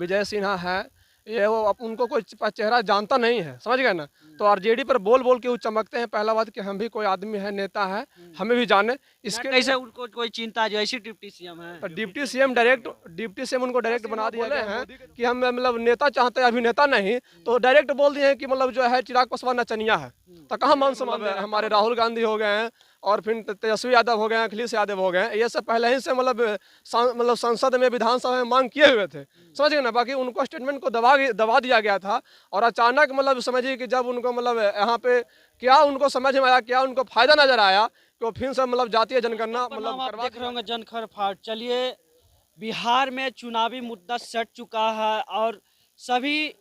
विजय सिन्हा है, ये वो उनको कोई चेहरा जानता नहीं है, समझ गए ना। तो आरजेडी पर बोल बोल के वो चमकते हैं। पहला बात कि हम भी कोई आदमी है, नेता है, हमें भी जाने इसके कैसे उनको कोई चिंता जो ऐसी डिप्टी सीएम है। तो डिप्टी सीएम उनको डायरेक्ट बना दिया गया है कि हम मतलब नेता चाहते हैं, अभिनेता नहीं। तो डायरेक्ट बोल दिए हैं कि मतलब जो है चिराग पासवान नचनिया है। तो कहाँ मान सम्मान है। हमारे राहुल गांधी हो गए हैं और फिर तेजस्वी यादव हो गए हैं, अखिलेश यादव हो गए हैं। ये सब पहले ही से मतलब संसद में, विधानसभा में मांग किए हुए थे, समझ गए ना। बाकी उनको स्टेटमेंट को दबा दिया गया था। और अचानक मतलब समझिए कि जब उनको मतलब यहाँ पे क्या उनको समझ में आया, क्या उनको फायदा नजर आया कि वो फिर से मतलब जातीय जनगणना मतलब आप देख रहे होंगे जनखर फाट। चलिए, बिहार में चुनावी मुद्दा सट चुका है और सभी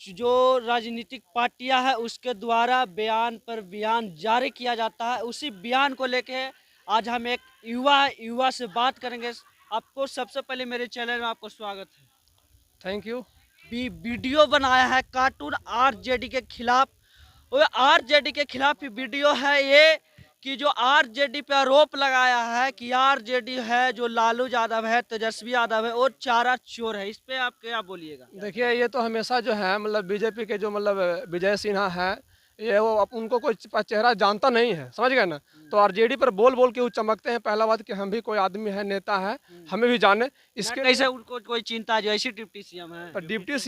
जो राजनीतिक पार्टियां हैं उसके द्वारा बयान पर बयान जारी किया जाता है। उसी बयान को लेके आज हम एक युवा से बात करेंगे। आपको सबसे पहले मेरे चैनल में आपको स्वागत है। Thank you. वीडियो बनाया है कार्टून आरजेडी के खिलाफ। वो आरजेडी के खिलाफ ही वीडियो है ये कि जो आरजेडी पे आरोप लगाया है कि आरजेडी है जो लालू यादव है, तेजस्वी यादव है, और चारा चोर है। इस पे आप क्या बोलिएगा? देखिए, ये तो हमेशा जो है मतलब बीजेपी के जो मतलब विजय सिन्हा है, ये वो उनको कोई चेहरा जानता नहीं है, समझ गए ना। तो आरजेडी पर बोल बोल के वो चमकते हैं। पहला बात कि हम भी कोई आदमी है, नेता है, हमें भी जाने इसके कैसे उनको कोई चिंता जो ऐसी डिप्टी सीएम है। तो डिप्टी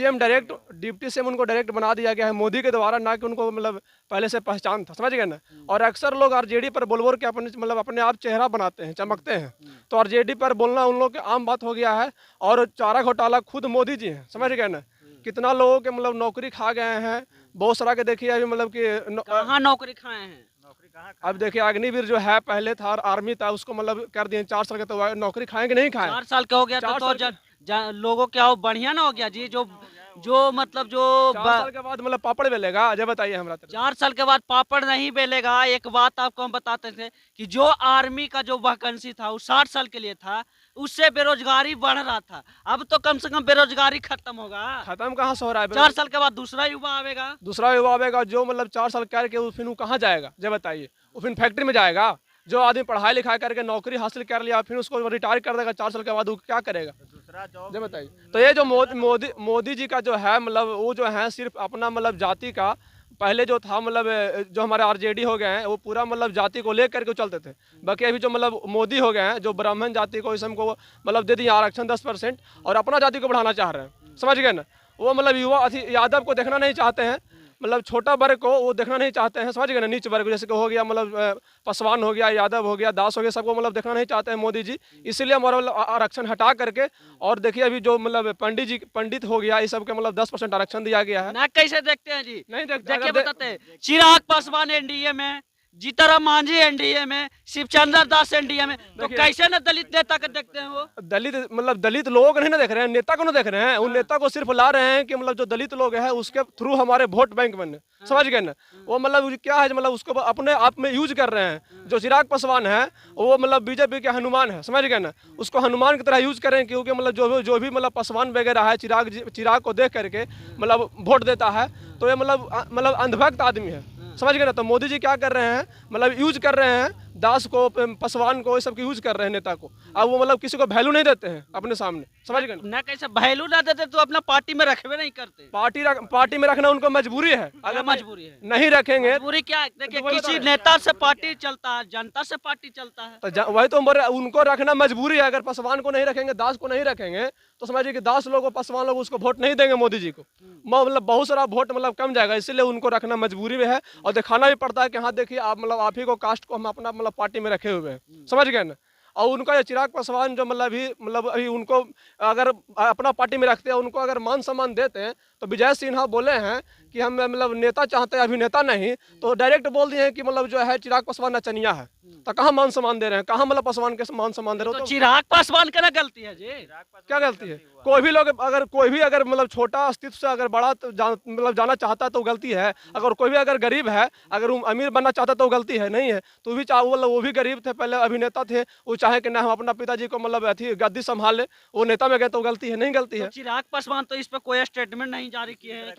सीएम उनको डायरेक्ट बना दिया गया है मोदी के द्वारा, ना कि उनको मतलब पहले से पहचान था, समझ गए ना। और अक्सर लोग आरजेडी पर बोल बोल के अपने आप चेहरा बनाते हैं, चमकते हैं। तो आरजेडी पर बोलना उन लोग की आम बात हो गया है। और चारा घोटाला खुद मोदी जी हैं, समझ गए ना। कितना लोगों के मतलब नौकरी खा गए हैं, बहुत सारा के देखिए अभी मतलब कि कहाँ नौकरी खाए हैं। अब देखिए अग्निवीर जो है पहले था आर्मी था, उसको मतलब कर दिए 4 साल के। तो नौकरी खाएंगे नहीं खाए 4 साल का हो गया तो लोगों क्या हो बढ़िया ना हो गया जी। जो मतलब जो 4 साल के बाद मतलब पापड़ बेलेगा। जब बताइए हमरा 4 साल के बाद पापड़ नहीं बेलेगा। एक बात आपको हम बताते थे कि जो आर्मी का जो वैकेंसी था वो 60 साल के लिए था, उससे बेरोजगारी बढ़ रहा था। अब तो कम से कम बेरोजगारी खत्म होगा। खत्म कहाँ से हो रहा है? 4 साल के बाद दूसरा युवा आवेगा जो मतलब 4 साल करके फिर वो कहाँ जाएगा? जब बताइए, वो फिर फैक्ट्री में जाएगा। जो आदमी पढ़ाई लिखाई करके नौकरी हासिल कर लिया, फिर उसको रिटायर कर देगा 4 साल के बाद, वो क्या करेगा? जब बताइए। तो ये जो मोदी जी का जो है मतलब वो जो है सिर्फ अपना मतलब जाति का, पहले जो था मतलब जो हमारे आरजेडी हो गए हैं वो पूरा मतलब जाति को लेकर के चलते थे। बाकी अभी जो मतलब मोदी हो गए हैं जो ब्राह्मण जाति को इसम को मतलब दे दिया आरक्षण 10% और अपना जाति को बढ़ाना चाह रहे हैं, समझ गए ना। वो मतलब युवा यादव को देखना नहीं चाहते हैं, मतलब छोटा वर्ग को वो देखना नहीं चाहते हैं, समझ गए ना। नीच वर्ग जैसे कि हो गया मतलब पासवान हो गया, यादव हो गया, दास हो गया, सबको मतलब देखना नहीं चाहते हैं मोदी जी। इसीलिए हमारा मतलब आरक्षण हटा करके, और देखिए अभी जो मतलब पंडित हो गया, इस सब के मतलब 10% आरक्षण दिया गया है ना। कैसे देखते हैं जी? नहीं देखिए बताते हैं, चिराग पासवान एनडीए में, जीतनराम मांझी एनडीए में, शिवचंद्र दास एनडीए में। तो कैसे ना दलित नेता को देखते हैं? वो दलित लोगों को नहीं ना देख रहे हैं, नेता को ना देख रहे हैं। उन नेता को सिर्फ ला रहे हैं कि मतलब जो दलित लोग हैं उसके थ्रू हमारे वोट बैंक बने, समझ गए ना। वो मतलब क्या है, मतलब उसको अपने आप में यूज कर रहे हैं। जो चिराग पासवान है वो मतलब बीजेपी के हनुमान है, समझ गए ना। उसको हनुमान की तरह यूज करें, क्योंकि मतलब जो भी मतलब पासवान वगैरह है चिराग को देख करके मतलब वोट देता है। तो ये मतलब अंधभक्त आदमी है, समझ गए ना। तो मोदी जी क्या कर रहे हैं, मतलब यूज कर रहे हैं दास को, पासवान को, सब की यूज कर रहे हैं नेता को। अब वो मतलब किसी को वैल्यू नहीं देते हैं अपने सामने, समझ गए ना। कैसे वैल्यू ना देते तो अपना पार्टी में रखबे नहीं करते। पार्टी में रखना उनको मजबूरी है। अगर मजबूरी है, नहीं रखेंगे मजबूरी क्या है? देखिए, किसी नेता से पार्टी चलता है, जनता से पार्टी चलता है। तो वही तो उनको रखना मजबूरी है। अगर पासवान को नहीं रखेंगे, दास को नहीं रखेंगे, तो समझिए कि दास लोग, पासवान लोग उसको वोट नहीं देंगे मोदी जी को। मतलब बहुत सारा वोट मतलब कम जाएगा। इसलिए उनको रखना मजबूरी में है और दिखाना भी पड़ता है कि हाँ देखिए आप मतलब आप ही को कास्ट को हम अपना मतलब पार्टी में रखे हुए हैं, समझ गए ना। और उनका ये चिराग पासवान जो मतलब अभी उनको अगर अपना पार्टी में रखते हैं, उनको अगर मान सम्मान देते हैं, तो विजय सिन्हा बोले हैं कि हम मतलब नेता चाहते हैं, अभिनेता नहीं। तो डायरेक्ट बोल दिए हैं कि मतलब जो है चिराग पासवान नचनिया है। तो कहाँ मान सम्मान दे रहे हैं? कहाँ मतलब पासवान के मान सम्मान दे रहे हो? तो चिराग पासवान का ना गलती है जी। क्या गलती है? कोई भी अगर मतलब छोटा अस्तित्व से अगर बड़ा मतलब जाना चाहता है तो गलती है। अगर कोई भी अगर गरीब है, अगर वो अमीर बनना चाहता है तो गलती है नहीं है। तो भी मतलब वो भी गरीब थे, पहले अभिनेता थे, वो चाहे कि ना हम अपना पिताजी को मतलब अथी गद्दी संभाल ले, वो नेता में गए तो गलती है नहीं? गलती है। चिराग पासवान तो इस पर कोई स्टेटमेंट नहीं जारी किए हैं,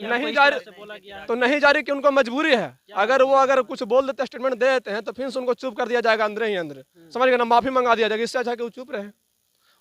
नहीं जारी कि उनको मजबूरी है। अगर कुछ बोल देते, स्टेटमेंट दे देते हैं, तो फिर से उनको चुप कर दिया जाएगा अंदर ही अंदर, समझ गए ना। माफी मंगा दिया जाएगा। इससे अच्छा कि वो चुप रहे।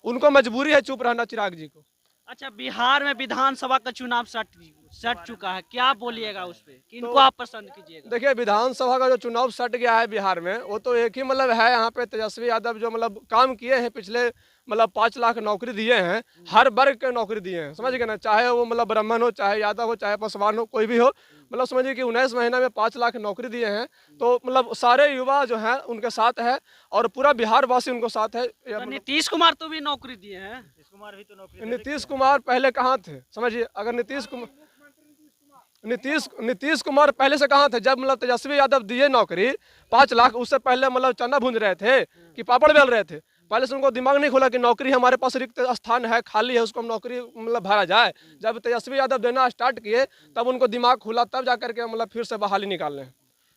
उनको मजबूरी है चुप रहना चिराग जी को। अच्छा, बिहार में विधानसभा का चुनाव सट चुका है, क्या बोलिएगा उस पे? किनको आप पसंद कीजिएगा? देखिए विधानसभा का जो चुनाव सट गया है बिहार में, वो तो एक ही मतलब है, यहाँ पे तेजस्वी यादव जो मतलब काम किए हैं पिछले मतलब 5 लाख नौकरी दिए हैं, हर वर्ग के नौकरी दिए हैं, समझ गए ना, चाहे वो मतलब ब्राह्मण हो, चाहे यादव हो, चाहे पासवान हो, कोई भी हो, मतलब समझिए कि 19 महीना में 5 लाख नौकरी दिए हैं। तो मतलब सारे युवा जो हैं उनके साथ है और पूरा बिहार वासी उनको साथ है। तो नीतीश कुमार तो भी नौकरी दिए हैं। नीतीश कुमार पहले कहाँ थे, समझिए, अगर नीतीश कुमार पहले से कहाँ थे, जब मतलब तेजस्वी यादव दिए नौकरी 5 लाख, उससे पहले मतलब चना भूंज रहे थे कि पापड़ बेल रहे थे। पहले से उनको दिमाग नहीं खोला कि नौकरी हमारे पास रिक्त स्थान है, खाली है, उसको हम नौकरी मतलब भरा जाए। जब तेजस्वी यादव देना स्टार्ट किए तब उनको दिमाग खुला, तब जाकर के मतलब फिर से बहाली निकाल रहे हैं।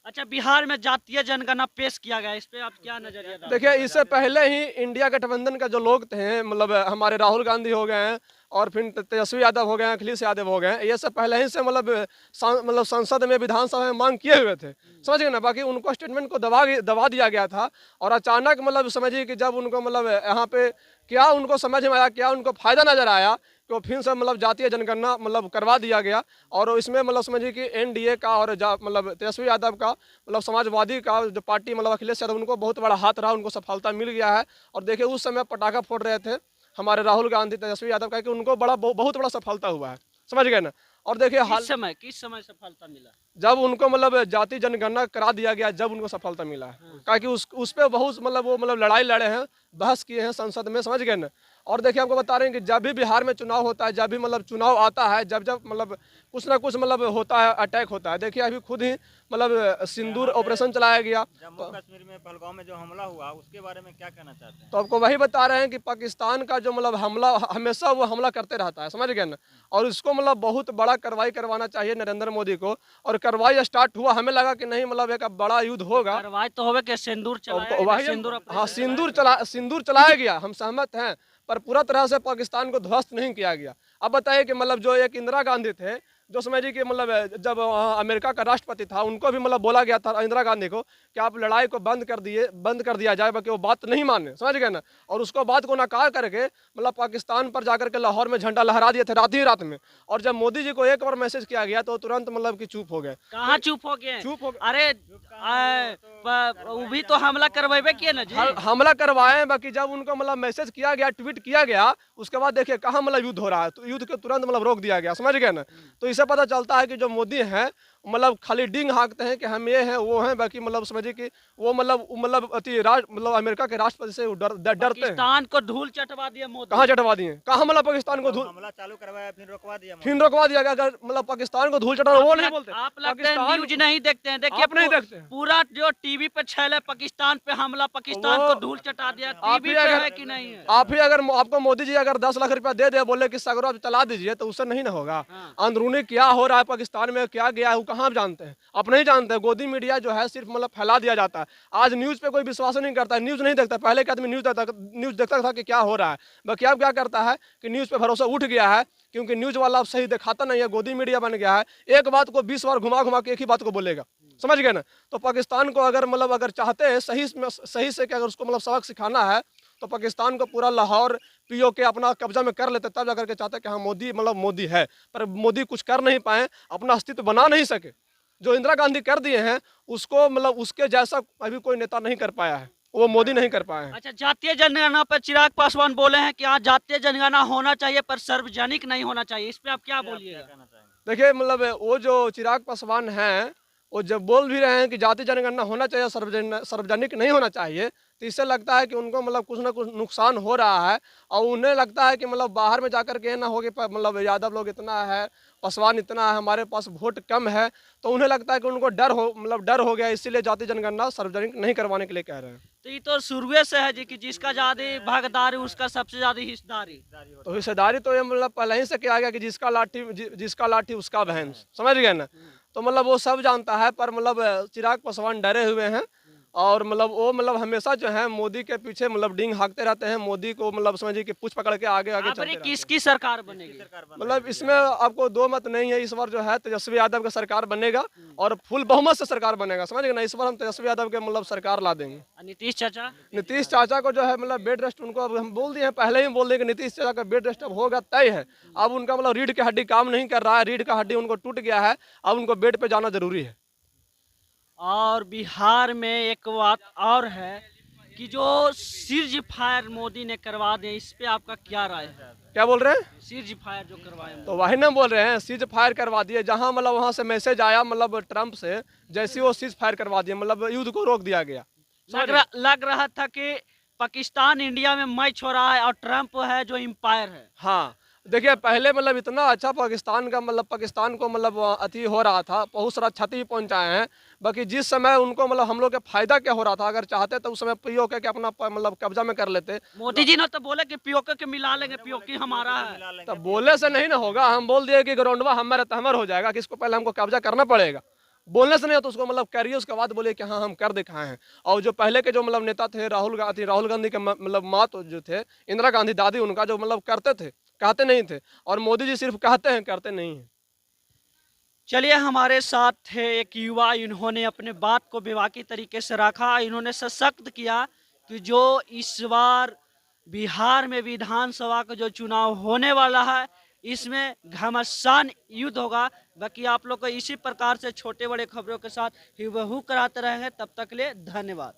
अच्छा, बिहार में जातीय जनगणना पेश किया गया, इस पे आप क्या नजरिया डालते हैं? देखिए इससे पहले ही इंडिया गठबंधन का जो लोग थे, मतलब हमारे राहुल गांधी हो गए हैं और फिर तेजस्वी यादव हो गए हैं, अखिलेश यादव हो गए हैं, ये सब पहले ही से मतलब संसद में, विधानसभा में मांग किए हुए थे, समझ गए ना। बाकी उनको स्टेटमेंट को दबा दिया गया था और अचानक मतलब समझिए कि जब उनको मतलब यहाँ पे क्या उनको समझ में आया, क्या उनको फायदा नजर आया, तो फिर से मतलब जातीय जनगणना मतलब करवा दिया गया। और इसमें मतलब समझिए कि एनडीए का और मतलब तेजस्वी यादव का, मतलब समाजवादी का जो पार्टी, मतलब अखिलेश यादव, उनको बहुत बड़ा हाथ रहा, उनको सफलता मिल गया है। और देखिए उस समय पटाखा फोड़ रहे थे हमारे राहुल गांधी, तेजस्वी यादव का, कि उनको बहुत बड़ा सफलता हुआ है, समझ गए ना। और देखिए किस समय सफलता मिला? जब उनको मतलब जाति जनगणना करा दिया गया, जब उनको सफलता मिला है, क्योंकि उस पे बहुत मतलब वो मतलब लड़ाई लड़े हैं, बहस किए हैं संसद में, समझ गए ना। और देखिए आपको बता रहे हैं कि जब भी बिहार में चुनाव होता है, जब भी मतलब चुनाव आता है, जब मतलब कुछ ना कुछ मतलब होता है, अटैक होता है। देखिए अभी खुद ही मतलब सिंदूर ऑपरेशन चलाया गया। जम्मू कश्मीर में पहलगांव में जो हमला हुआ, उसके बारे में क्या कहना चाहते हैं? तो आपको वही बता रहे हैं कि पाकिस्तान का जो मतलब हमला, हमेशा वो हमला करते रहता है, समझ गए ना। और इसको मतलब बहुत बड़ा कार्रवाई करवाना चाहिए नरेंद्र मोदी को। और कार्रवाई स्टार्ट हुआ, हमें लगा कि नहीं मतलब एक बड़ा युद्ध होगा। कार्रवाई तो होवे कि सिंदूर चलाया, हाँ सिंदूर चलाया गया, हम सहमत हैं, पर पूरा तरह से पाकिस्तान को ध्वस्त नहीं किया गया। अब बताइए कि मतलब जो एक इंदिरा गांधी थे, जो समझिए कि मतलब जब अमेरिका का राष्ट्रपति था, उनको भी मतलब बोला गया था इंदिरा गांधी को कि आप लड़ाई को बंद कर दिया जाए, बाकी वो बात नहीं माने, समझ गए ना। और उसको बात को नकार करके मतलब पाकिस्तान पर जाकर के लाहौर में झंडा लहरा दिए थे रात ही रात में। और जब मोदी जी को एक बार मैसेज किया गया तो तुरंत मतलब कि चुप हो गए। कहाँ चुप हो गए? चुप हो गए। अरे वो भी तो हमला करवाए किए ना जी। हमला करवाए, बाकी जब उनको मतलब मैसेज किया गया, ट्वीट किया गया, उसके बाद देखिए कहाँ मतलब युद्ध हो रहा है, तो युद्ध को तुरंत मतलब रोक दिया गया, समझ गए ना। तो इससे पता चलता है कि जो मोदी हैं मतलब खाली डिंग हाँकते हैं कि हम ये हैं वो हैं, बाकी मतलब समझिए कि वो मतलब अमेरिका के राष्ट्रपति से डरते हैं। पाकिस्तान को धूल चटवा दिया मोदी। कहाँ चटवा दिए, कहाँ मतलब पाकिस्तान को धूल हमला चालू करवाया, फिर रोकवा दिया। अगर मतलब पाकिस्तान को धूल चटा, वो नहीं बोलते। आप लगते हैं न्यूज नहीं देखते हैं। देखिए आप नहीं देखते हैं। पूरा जो टीवी पे छैल है, पाकिस्तान पे हमला, पाकिस्तान को धूल चटा दिया, टीवी पे है कि नहीं है? आप ही अगर आपको मोदी जी अगर 10 लाख रुपया दे दे, बोले कि सगरो आप चला दीजिए, तो उससे नहीं ना होगा। अंदरूनी क्या हो रहा है पाकिस्तान में, क्या गया है, वो कहाँ जानते हैं? आप नहीं जानते। गोदी मीडिया जो है सिर्फ मतलब फैला दिया जाता है। आज न्यूज पे कोई विश्वास नहीं करता है, न्यूज नहीं देखता। पहले के आदमी न्यूज देखता था कि क्या हो रहा है, बाकी अब क्या करता है कि न्यूज पे भरोसा उठ गया है, क्योंकि न्यूज वाला अब सही दिखाता नहीं है, गोदी मीडिया बन गया है। एक बात को 20 बार घुमा घुमा के एक ही बात को बोलेगा, समझ गए ना। तो पाकिस्तान को अगर चाहते हैं सही से कि अगर उसको मतलब सबक सिखाना है, तो पाकिस्तान को पूरा लाहौर पीओके अपना कब्जा में कर लेते, तब जाकर के चाहते कि हाँ मोदी मतलब मोदी है। पर मोदी कुछ कर नहीं पाए, अपना अस्तित्व बना नहीं सके। जो इंदिरा गांधी कर दिए हैं उसको मतलब उसके जैसा अभी कोई नेता नहीं कर पाया है, वो मोदी नहीं कर पाए हैं। अच्छा, जातीय जनगणना पर चिराग पासवान बोले हैं कि हाँ जातीय जनगणना होना चाहिए पर सार्वजनिक नहीं होना चाहिए, इस पे आप क्या बोलिएगा? देखिए मतलब वो जो चिराग पासवान हैं, वो जब बोल भी रहे हैं कि जातीय जनगणना होना चाहिए, सार्वजनिक नहीं होना चाहिए, तो इससे लगता है कि उनको मतलब कुछ ना कुछ नुकसान हो रहा है। और उन्हें लगता है कि मतलब बाहर में जाकर के ना हो कि मतलब यादव लोग इतना है, पासवान इतना है, हमारे पास वोट कम है, तो उन्हें लगता है कि उनको डर हो गया, इसीलिए जातीय जनगणना सार्वजनिक नहीं करवाने के लिए कह रहे हैं। तो ये तो शुरुए से है जी कि जिसका ज्यादा भागीदारी उसका सबसे ज्यादा हिस्सेदारी। तो हिस्सेदारी तो ये मतलब पहले ही से किया गया कि जिसका लाठी उसका बहन, समझ गए ना। तो मतलब वो सब जानता है, पर मतलब चिराग पासवान डरे हुए हैं और मतलब वो मतलब हमेशा जो है मोदी के पीछे मतलब डिंग हाँकते रहते हैं। मोदी को मतलब समझिए कि पूछ पकड़ के आगे आगे यहाँ चलते पर रहते हैं। किसकी सरकार बनेगी? मतलब इसमें आपको दो मत नहीं है। इस बार जो है तेजस्वी यादव का सरकार बनेगा और फुल बहुमत से सरकार बनेगा, समझ गए ना। इस बार हम तेजस्वी यादव के मतलब सरकार ला देंगे। नीतीश चाचा? नीतीश चाचा को जो है मतलब बेड रेस्ट उनको अब हम बोल दिए हैं, पहले ही बोल दिए कि नीतीश चाचा का बेड रेस्ट अब होगा तय है। अब उनका मतलब रीढ़ की हड्डी काम नहीं कर रहा है, रीढ़ का हड्डी उनको टूट गया है, अब उनको बेड पे जाना जरूरी है। और बिहार में एक बात और है कि जो सीज फायर मोदी ने करवा दिया, इस पे आपका क्या राय है? क्या बोल रहे हैं? सीज फायर जो करवाए तो वही ना बोल रहे हैं, सीज फायर करवा दिए। जहां मतलब वहां से मैसेज आया मतलब ट्रम्प से, जैसे वो सीज फायर करवा दिए, मतलब युद्ध को रोक दिया गया। लग रहा था कि पाकिस्तान इंडिया में मैच हो रहा है और ट्रम्प है जो एम्पायर है। हाँ देखिए, पहले मतलब इतना अच्छा पाकिस्तान का मतलब पाकिस्तान को मतलब अति हो रहा था, बहुत सारा क्षति पहुंचाए हैं। बाकी जिस समय उनको मतलब हम लोग के फायदा क्या हो रहा था, अगर चाहते तो उस समय पीओके के अपना मतलब कब्जा में कर लेते। मोदी जी ने तो बोले कि पीओके के मिला लेंगे, पीओके हमारा है। तब बोले से नहीं ना होगा। हम बोल दिए कि ग्राउंडवा हमारा तहमर हो जाएगा, कि इसको पहले हमको कब्जा करना पड़ेगा। बोलने से नहीं हो तो उसको मतलब करिए, उसके बाद बोले कि हाँ हम कर दिखाए हैं। और जो पहले के जो मतलब नेता थे, राहुल गांधी के मतलब माँ तो जो थे इंदिरा गांधी दादी, उनका जो मतलब करते थे, कहते नहीं थे। और मोदी जी सिर्फ कहते हैं, करते नहीं हैं। चलिए, हमारे साथ थे एक युवा, इन्होंने अपने बात को बेबाकी तरीके से रखा। इन्होंने सशक्त किया कि जो इस बार बिहार में विधानसभा का जो चुनाव होने वाला है, इसमें घमासान युद्ध होगा। बाकी आप लोग को इसी प्रकार से छोटे बड़े खबरों के साथ हुबहू कराते रहेंगे। तब तक के लिए धन्यवाद।